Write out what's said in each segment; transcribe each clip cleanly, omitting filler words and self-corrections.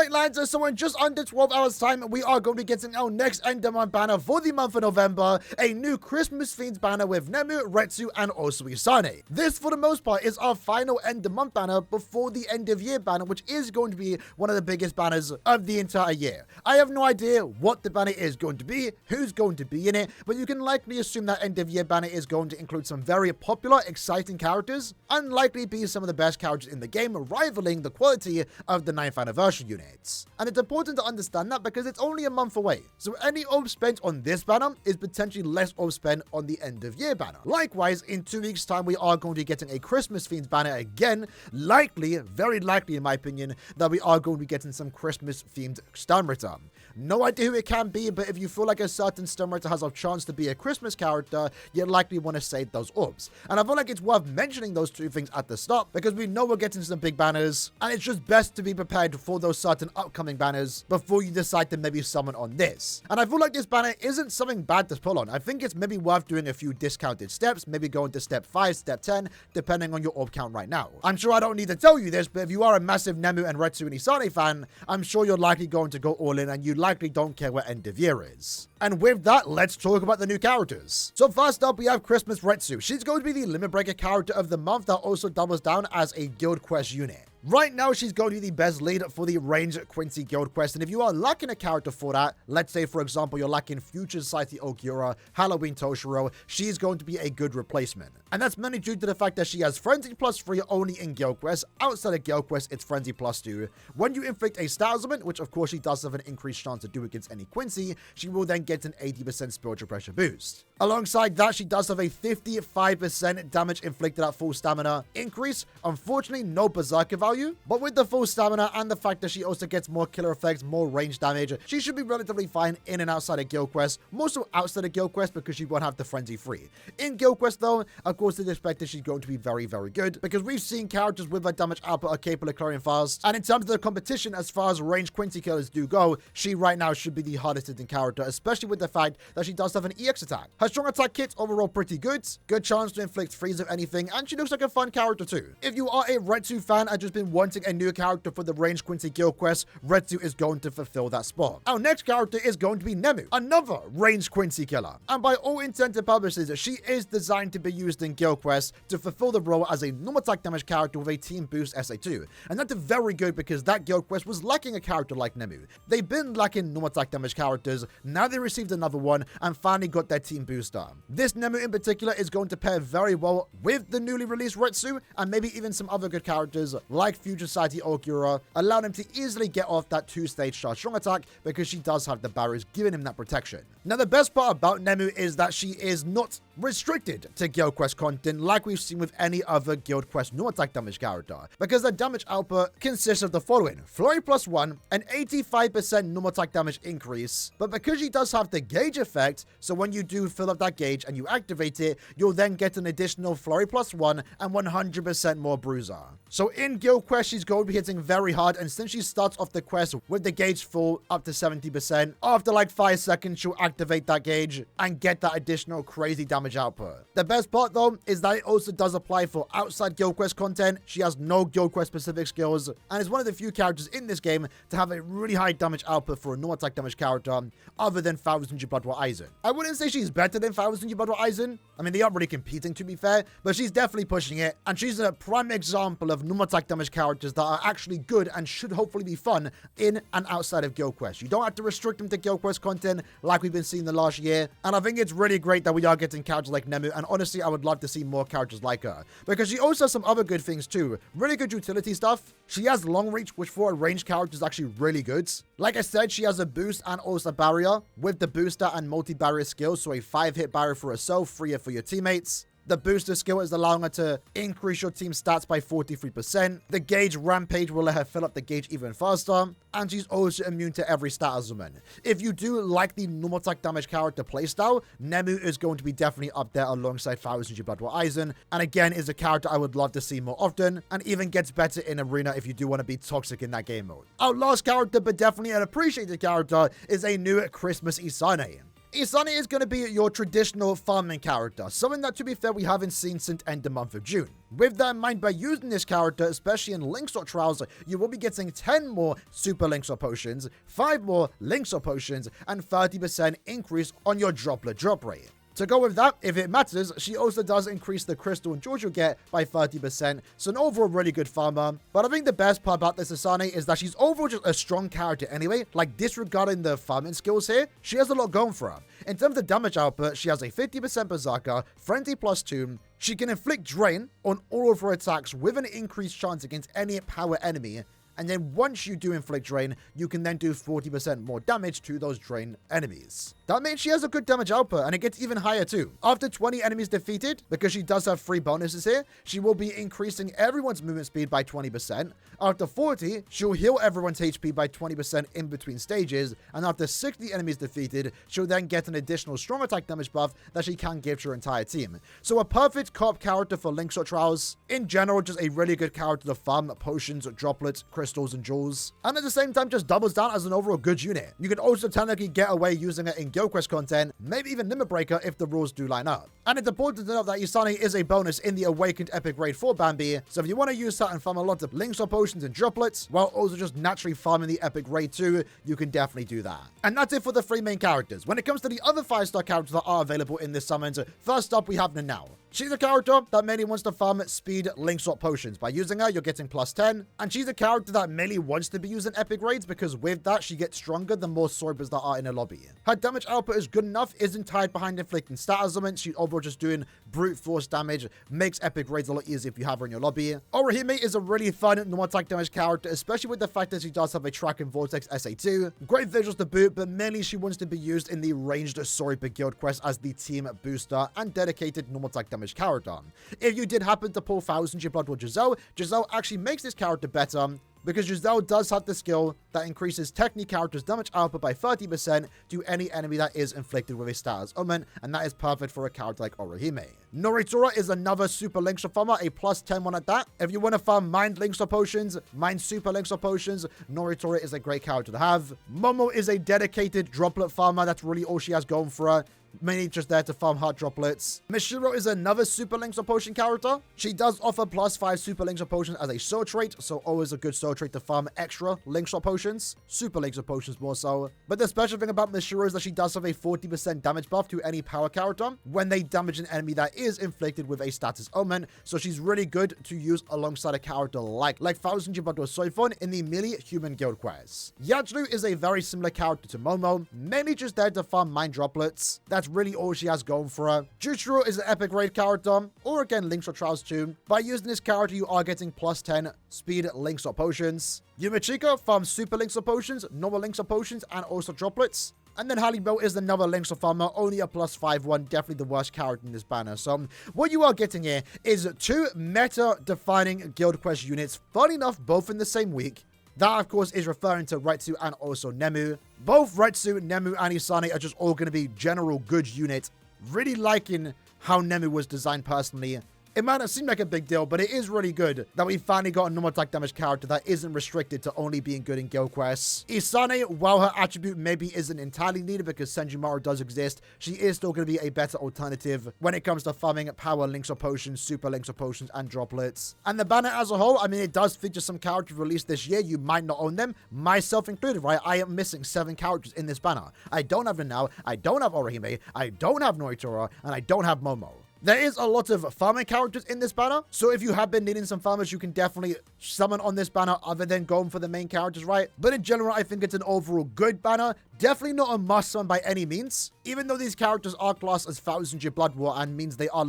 Alright lads, so in just under 12 hours time, we are going to be getting our next end of month banner for the month of November, a new Christmas themed banner with Nemu, Retsu, and also Isane. This, for the most part, is our final end of month banner before the end of year banner, which is going to be one of the biggest banners of the entire year. I have no idea what the banner is going to be, who's going to be in it, but you can likely assume that end of year banner is going to include some very popular, exciting characters, and likely be some of the best characters in the game, rivaling the quality of the 9th anniversary units. And it's important to understand that because it's only a month away, so any orb spent on this banner is potentially less orb spent on the end of year banner. Likewise, in 2 weeks time, we are going to be getting a Christmas themed banner again, likely, very likely in my opinion, that we are going to be getting some Christmas themed stun return. No idea who it can be, but if you feel like a certain stun return has a chance to be a Christmas character, you'd likely want to save those orbs. And I feel like it's worth mentioning those two things at the start because we know we're getting some big banners, and it's just best to be prepared for those certain upcoming banners before you decide to maybe summon on this. And I feel like this banner isn't something bad to pull on. I think it's maybe worth doing a few discounted steps, maybe going to step 5, step 10, depending on your orb count right now. I'm sure I don't need to tell you this, but if you are a massive Nemu and Retsu and Isane fan, I'm sure you're likely going to go all in and you likely don't care what end of year is. And with that, let's talk about the new characters. So first up, we have Christmas Retsu. She's going to be the Limit Breaker character of the month that also doubles down as a Guild Quest unit. Right now, she's going to be the best lead for the Range Quincy Guild Quest, and if you are lacking a character for that, let's say, for example, you're lacking Future Society Ogiura, Halloween Toshiro, she's going to be a good replacement. And that's mainly due to the fact that she has Frenzy +3 only in Guild Quest. Outside of Guild Quest, it's Frenzy +2. When you inflict a stat element, which of course she does have an increased chance to do against any Quincy, she will then get an 80% spiritual pressure boost. Alongside that, she does have a 55% damage inflicted at full stamina increase. Unfortunately, no Berserker value, but with the full stamina and the fact that she also gets more killer effects, more range damage, she should be relatively fine in and outside of Guild Quest, more so outside of Guild Quest because she won't have the Frenzy free. In Guild Quest though, of course it's expected she's going to be very, very good because we've seen characters with her damage output are capable of clearing fast, and in terms of the competition as far as range Quincy killers do go, she right now should be the hardest hitting character, especially with the fact that she does have an EX attack. Her strong attack kit's overall pretty good chance to inflict freeze of anything, and she looks like a fun character too. If you are a Retsu fan and just been wanting a new character for the Range Quincy Guild Quest, Retsu is going to fulfill that spot. Our next character is going to be Nemu, another Range Quincy killer. And by all intents and purposes, she is designed to be used in Guild Quest to fulfill the role as a normal attack damage character with a team boost SA2. And that's very good because that Guild Quest was lacking a character like Nemu. They've been lacking normal attack damage characters, now they received another one and finally got their team booster. This Nemu in particular is going to pair very well with the newly released Retsu and maybe even some other good characters like Future Society Ogiura, allow them to easily get off that 2-stage charge strong attack because she does have the barriers giving him that protection. Now the best part about Nemu is that she is not restricted to Guild Quest content like we've seen with any other Guild Quest normal attack damage character, because the damage output consists of the following: Flurry +1, an 85% normal attack damage increase, but because she does have the gauge effect, so when you do fill up that gauge and you activate it, you'll then get an additional Flurry +1 and 100% more bruiser. So in Guild Quest, she's going to be hitting very hard, and since she starts off the quest with the gauge full up to 70%, after like 5 seconds, she'll activate that gauge and get that additional crazy damage output. The best part though is that it also does apply for outside Guild Quest content. She has no Guild Quest specific skills and is one of the few characters in this game to have a really high damage output for a normal attack damage character other than 1000 Blood War Aizen. I wouldn't say she's better than 1000 Blood War Aizen. I mean, they aren't really competing to be fair, but she's definitely pushing it, and she's a prime example of normal attack damage characters that are actually good and should hopefully be fun in and outside of Guild Quest. You don't have to restrict them to Guild Quest content like we've been seeing the last year, and I think it's really great that we are getting characters like Nemu, and honestly I would love to see more characters like her because she also has some other good things too. Really good utility stuff. She has long reach, which for a ranged character is actually really good. Like I said, she has a boost and also barrier with the booster and multi-barrier skills, so a 5-hit barrier for herself, 3 for your teammates. The booster skill is allowing her to increase your team stats by 43%. The gauge rampage will let her fill up the gauge even faster. And she's also immune to every stat element. If you do like the normal attack damage character playstyle, Nemu is going to be definitely up there alongside 1000 Blood War Aizen. And again, is a character I would love to see more often, and even gets better in Arena if you do want to be toxic in that game mode. Our last character, but definitely an appreciated character, is a new Christmas Isane. Isane is going to be your traditional farming character, something that, to be fair, we haven't seen since end the month of June. With that in mind, by using this character, especially in Link-Swap Trials, you will be getting 10 more Super Link-Swap Potions, 5 more Link-Swap Potions, and 30% increase on your droplet drop rate. To go with that, if it matters, she also does increase the crystal and jewels you'll get by 30%, so an overall really good farmer. But I think the best part about this Isane is that she's overall just a strong character anyway. Like, disregarding the farming skills here, she has a lot going for her. In terms of damage output, she has a 50% Berserker, Frenzy +2, she can inflict Drain on all of her attacks with an increased chance against any power enemy. And then once you do inflict Drain, you can then do 40% more damage to those Drain enemies. That means she has a good damage output, and it gets even higher too. After 20 enemies defeated, because she does have 3 bonuses here, she will be increasing everyone's movement speed by 20%. After 40, she'll heal everyone's HP by 20% in between stages, and after 60 enemies defeated, she'll then get an additional strong attack damage buff that she can give to her entire team. So a perfect co-op character for Link-Swap Trials. In general, just a really good character to farm potions, droplets, crystals, and jewels. And at the same time, just doubles down as an overall good unit. You can also technically get away using it in Guild Quest content, maybe even Limit Breaker if the rules do line up. And it's important to note that Isane is a bonus in the Awakened Epic Raid 4 Bambi, so if you want to use that and farm a lot of Link-Swap Potions and droplets, while also just naturally farming the Epic Raid 2, you can definitely do that. And that's it for the 3 main characters. When it comes to the other 5-star characters that are available in this summons, first up we have Nemu. She's a character that mainly wants to farm speed Link-Swap Potions. By using her, you're getting +10, and she's a character that mainly wants to be using Epic Raids because with that, she gets stronger the more Sorbers that are in a lobby. Her damage output is good enough, isn't tied behind inflicting status elements, she's overall just doing brute force damage, makes Epic Raids a lot easier if you have her in your lobby. Orihime is a really fun normal attack damage character, especially with the fact that she does have a Track and Vortex SA2. Great visuals to boot, but mainly she wants to be used in the ranged Soriba guild quest as the team booster and dedicated normal attack damage character. If you did happen to pull 1000 Blood with Giselle, Giselle actually makes this character better, because Giselle does have the skill that increases Technique character's damage output by 30% to any enemy that is inflicted with a status omen, and that is perfect for a character like Orihime. Noritora is another super Link-Swap farmer, a +10 one at that. If you want to farm Mind Link-Swap Potions, Mind Super Link-Swap Potions, Noritora is a great character to have. Momo is a dedicated droplet farmer, that's really all she has going for her. Mainly just there to farm heart droplets. Mishiro is another super Link-Swap Potion character. She does offer +5 super Link-Swap Potions as a soul trait, so always a good soul trait to farm extra Link-Swap Potions. Super Link-Swap Potions more so. But the special thing about Mishiro is that she does have a 40% damage buff to any power character when they damage an enemy that is inflicted with a status omen, so she's really good to use alongside a character like 1000 Jibato Soifon in the melee human guild quest. Yajlu is a very similar character to Momo, mainly just there to farm mind droplets. That's really all she has going for her. Jutaro is an Epic Raid character, or again Link-Swap Trials 2. By using this character, you are getting +10 speed Link-Swap Potions. Yumichika farms super Link-Swap Potions, normal Link-Swap Potions, and also droplets. And then Halibel is another Link-Swap farmer, only a +5 one, definitely the worst character in this banner. So what you are getting here is 2 meta-defining guild quest units, funny enough, both in the same week. That, of course, is referring to Retsu and also Nemu. Both Retsu, Nemu, and Isane are just all going to be general good units. Really liking how Nemu was designed personally. It might not seem like a big deal, but it is really good that we finally got a normal attack damage character that isn't restricted to only being good in guild quests. Isane, while her attribute maybe isn't entirely needed because Senjumaru does exist, she is still going to be a better alternative when it comes to farming power Link-Swap Potions, super Link-Swap Potions, and droplets. And the banner as a whole, I mean, it does feature some characters released this year. You might not own them, myself included, right? I am missing 7 characters in this banner. I don't have Nemu, I don't have Orihime, I don't have Noritora, and I don't have Momo. There is a lot of farming characters in this banner, so if you have been needing some farmers, you can definitely summon on this banner other than going for the main characters, right? But in general, I think it's an overall good banner. Definitely not a must summon by any means, even though these characters are classed as 1000-year Blood War and means they are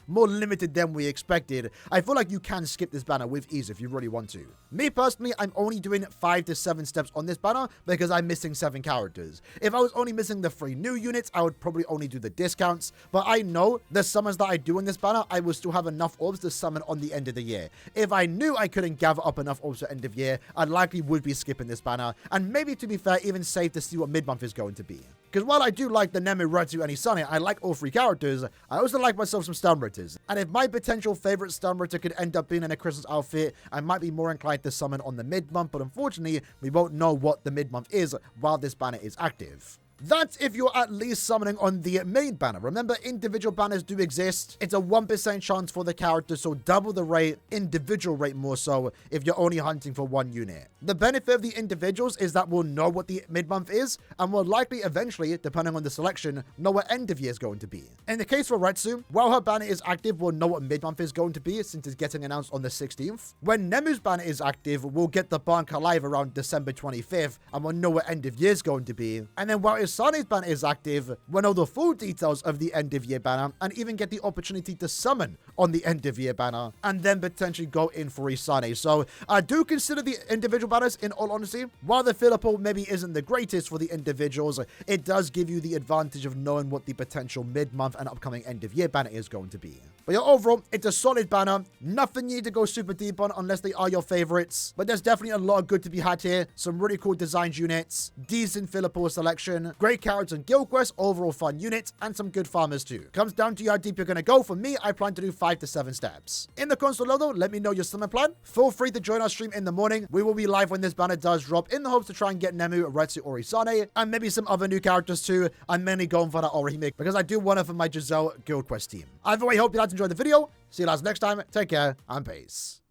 more limited than we expected. I feel like you can skip this banner with ease if you really want to. Me personally, I'm only doing 5 to 7 steps on this banner because I'm missing 7 characters. If I was only missing the 3 new units, I would probably only do the discounts, but I know the summons that I do in this banner, I will still have enough orbs to summon on the end of the year. If I knew I couldn't gather up enough orbs at end of year, I likely would be skipping this banner, and maybe to be fair, even save to see what mid-month is going to be. Because while I do like the Nemu, Retsu, and Isane, I like all 3 characters, I also like myself some Stun Ritters. And if my potential favorite Stun Ritter could end up being in a Christmas outfit, I might be more inclined to summon on the mid-month, but unfortunately, we won't know what the mid-month is while this banner is active. That's if you're at least summoning on the main banner. Remember, individual banners do exist. It's a 1% chance for the character, so double the rate, individual rate more so, if you're only hunting for one unit. The benefit of the individuals is that we'll know what the mid-month is, and we'll likely eventually, depending on the selection, know what end of year is going to be. In the case for Retsu, while her banner is active, we'll know what mid-month is going to be, since it's getting announced on the 16th. When Nemu's banner is active, we'll get the Bank Alive around December 25th, and we'll know what end of year is going to be. And then while Isane's banner is active, we'll know the full details of the end of year banner, and even get the opportunity to summon on the end of year banner, and then potentially go in for Isane. So I do consider the individual banners, in all honesty, while the filler pool maybe isn't the greatest for the individuals, it does give you the advantage of knowing what the potential mid-month and upcoming end of year banner is going to be. But yeah, overall, it's a solid banner. Nothing you need to go super deep on unless they are your favorites. But there's definitely a lot of good to be had here. Some really cool designed units, decent filler pool selection, great characters and guild quests, overall fun units, and some good farmers too. Comes down to you how deep you're going to go. For me, I plan to do 5 to 7 steps. In the console though, let me know your summon plan. Feel free to join our stream in the morning. We will be live when this banner does drop, in the hopes to try and get Nemu, Retsu, or Isane, and maybe some other new characters too. I'm mainly going for that remake because I do want it for my Giselle guild quest team. Either way, hope you guys enjoyed the video. See you guys next time. Take care and peace.